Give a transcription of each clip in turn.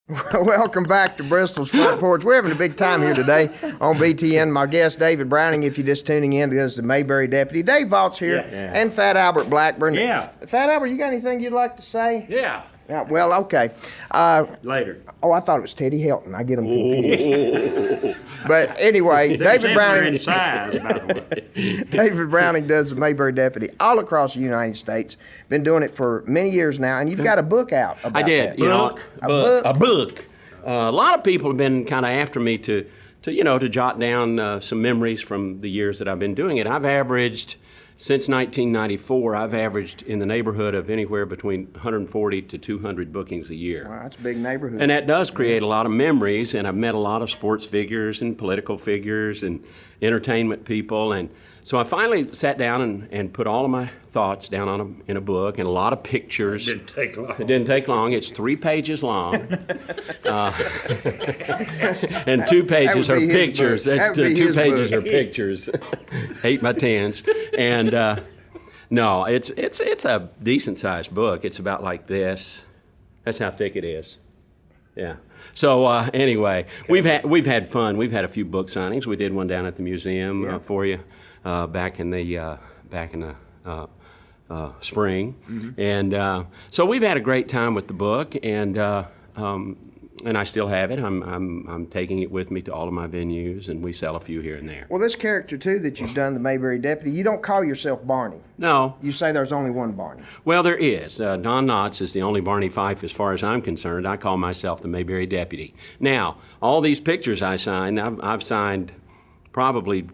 Welcome back to Bristol's Front Porch. We're having a big time here today on BTN. My guest, David Browning, if you're just tuning in, is the Mayberry deputy. Dave Vaught's here, and Fat Albert Blackburn. Yeah. Fat Albert, you got anything you'd like to say? Yeah. Well, okay. Later. Oh, I thought it was Teddy Helton. I get them confused. But anyway, David Browning. In size, by the way. David Browning does the Mayberry deputy all across the United States. Been doing it for many years now, and you've got a book out about I did. that. You know, A book. A lot of people have been kind of after me to jot down some memories from the years that I've been doing it. I've averaged, since 1994, I've averaged in the neighborhood of anywhere between 140 to 200 bookings a year. Wow, that's a big neighborhood. And that does create a lot of memories, and I've met a lot of sports figures and political figures and entertainment people. And so I finally sat down and put all of my thoughts down in a book and a lot of pictures. It didn't take long. It didn't take long. It's 3 pages long. And 2 pages are pictures. That's 2 pages are pictures. 8 by 10s. And no, it's a decent sized book. It's about like this. That's how thick it is. Yeah. So anyway, we've had fun. We've had a few book signings. We did one down at the museum for you back in the spring, and so we've had a great time with the book, and I still have it. I'm taking it with me to all of my venues, and we sell a few here and there. Well, this character too that you've done, the Mayberry deputy, you don't call yourself Barney. No. You say there's only one Barney. Well, there is. Don Knotts is the only Barney Fife as far as I'm concerned. I call myself the Mayberry deputy. Now, all these pictures I signed, I've signed probably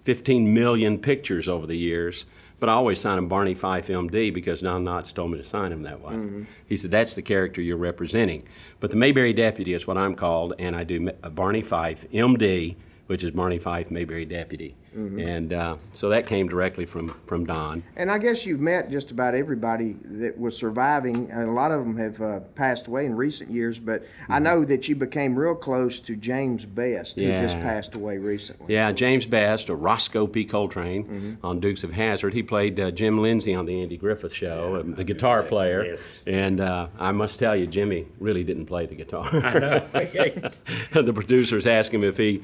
15 million pictures over the years, but I always sign them Barney Fife MD because Don Knotts told me to sign him that way. Mm-hmm. He said, that's the character you're representing. But the Mayberry deputy is what I'm called, and I do Barney Fife MD, which is Barney Fife Mayberry deputy. Mm-hmm. And so that came directly from Don. And I guess you've met just about everybody that was surviving, and a lot of them have passed away in recent years, but I know that you became real close to James Best, who just passed away recently. Yeah, James Best, or Roscoe P. Coltrane on Dukes of Hazzard. He played Jim Lindsay on the Andy Griffith Show, the guitar player. Yes. And I must tell you, Jimmy really didn't play the guitar. I know. The producers asked him if he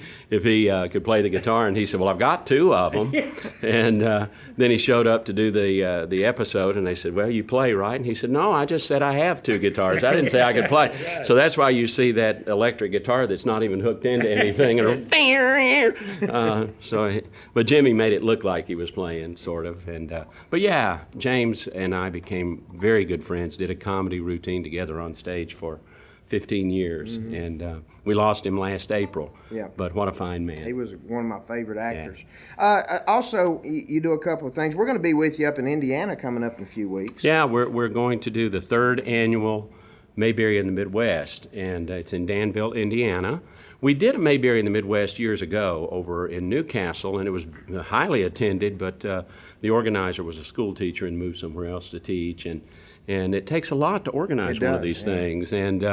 could play the guitar, and he said, well, I've got 2 of them. And then he showed up to do the episode, and they said, well, you play, right? And he said, no, I just said I have 2 guitars. I didn't say I could play. So that's why you see that electric guitar that's not even hooked into anything. But Jimmy made it look like he was playing, sort of. And but yeah, James and I became very good friends, did a comedy routine together on stage for 15 years, and we lost him last April. Yeah. But what a fine man. He was one of my favorite actors. Yeah. Also, you do a couple of things. We're going to be with you up in Indiana coming up in a few weeks. Yeah, we're going to do the 3rd annual Mayberry in the Midwest, and it's in Danville, Indiana. We did a Mayberry in the Midwest years ago over in Newcastle, and it was highly attended, but the organizer was a school teacher and moved somewhere else to teach, and it takes a lot to organize one of these things. And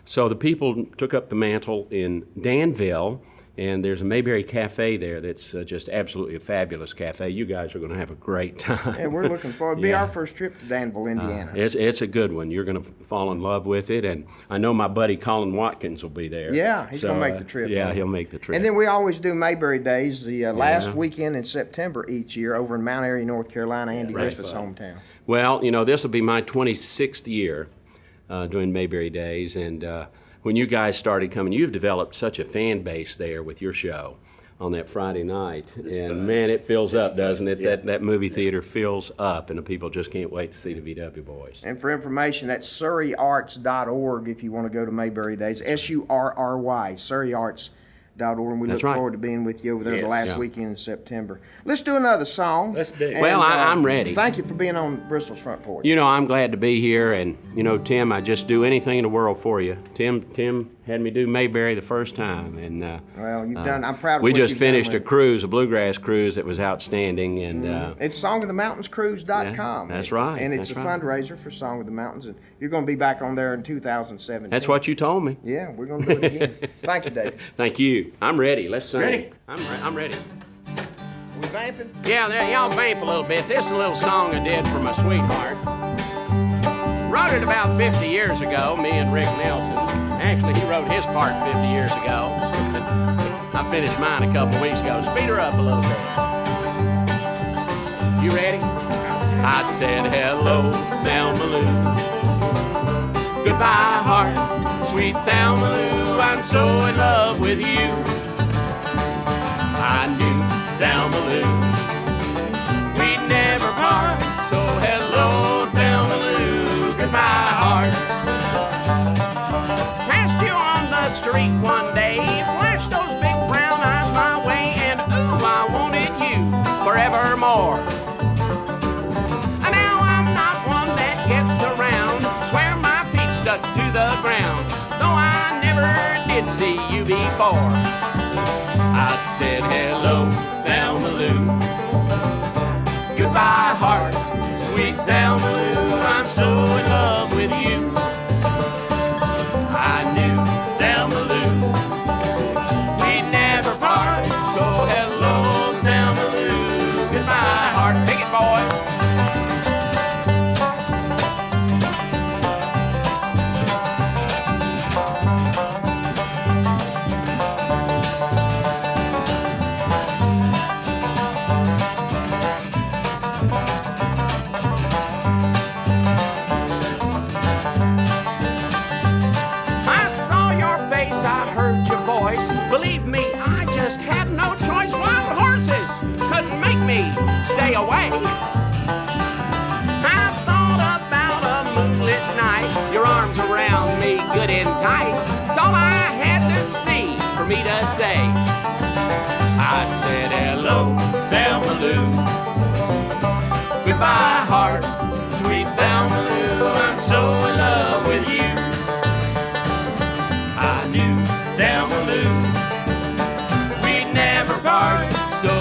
so the people took up the mantle in Danville, and there's a Mayberry Cafe there that's just absolutely a fabulous cafe. You guys are going to have a great time. And we're looking forward. It'll be our first trip to Danville, Indiana. It's a good one. You're going to fall in love with it, and I know my buddy Colin Watkins will be there. Yeah, he's going to make the trip. Yeah, he'll make the trip. And then we always do Mayberry Days the last weekend in September each year over in Mount Airy, North Carolina, Andy Griffith's hometown. Well, this will be my 26th year doing Mayberry Days, and when you guys started coming, you've developed such a fan base there with your show on that Friday night. Man, it fills up, doesn't it? Yeah. That movie theater fills up, and the people just can't wait to see the VW boys. And for information, that's surreyarts.org if you want to go to Mayberry Days. SURRY, surreyarts.org. And we look forward to being with you over there the last weekend in September. Let's do another song. Let's do it. Well, I'm ready. Thank you for being on Bristol's Front Porch. I'm glad to be here, and Tim, I'd just do anything in the world for you. Tim had me do Mayberry the first time, and well, you've done. I'm proud of we what you've just finished done a cruise, a bluegrass cruise that was outstanding, and it's songofthemountainscruise.com. That's right, and it's a fundraiser for Song of the Mountains, and you're going to be back on there in 2017. That's what you told me. Yeah, we're going to do it again. Thank you, David. Thank you. I'm ready. Let's sing. Ready? I'm ready. We vamping? Yeah, y'all vamp a little bit. This is a little song I did for my sweetheart. Wrote it about 50 years ago, me and Rick Nelson. Actually, he wrote his part 50 years ago. I finished mine a couple weeks ago. Speed her up a little bit. You ready? I said, hello, Thelma Lou. Goodbye, heart, sweet Thelma Lou. I'm so in love with you. I knew Thelma Lou. We'd never part. So hello, Thelma Lou. Goodbye, heart. Passed you on the street one day, flashed those big brown eyes my way, and ooh, I wanted you forevermore. And now I'm not one that gets around, swear my feet stuck to the ground, though I never did see you before. I said hello, Thelma Lou. Goodbye, heart, sweet Thelma Lou. I'm so in love with you. I knew Thelma Lou. We'd never part. So hello, Thelma Lou. Goodbye, heart. Pick it, boys. Believe me, I just had no choice. Wild horses couldn't make me stay away. I thought about a moonlit night, your arms around me good and tight. It's all I had to see for me to say. I said, hello, Thelma Lou. Goodbye, heart, sweet Thelma Lou. I'm so in love with you. I knew Thelma Lou. We'd never part, so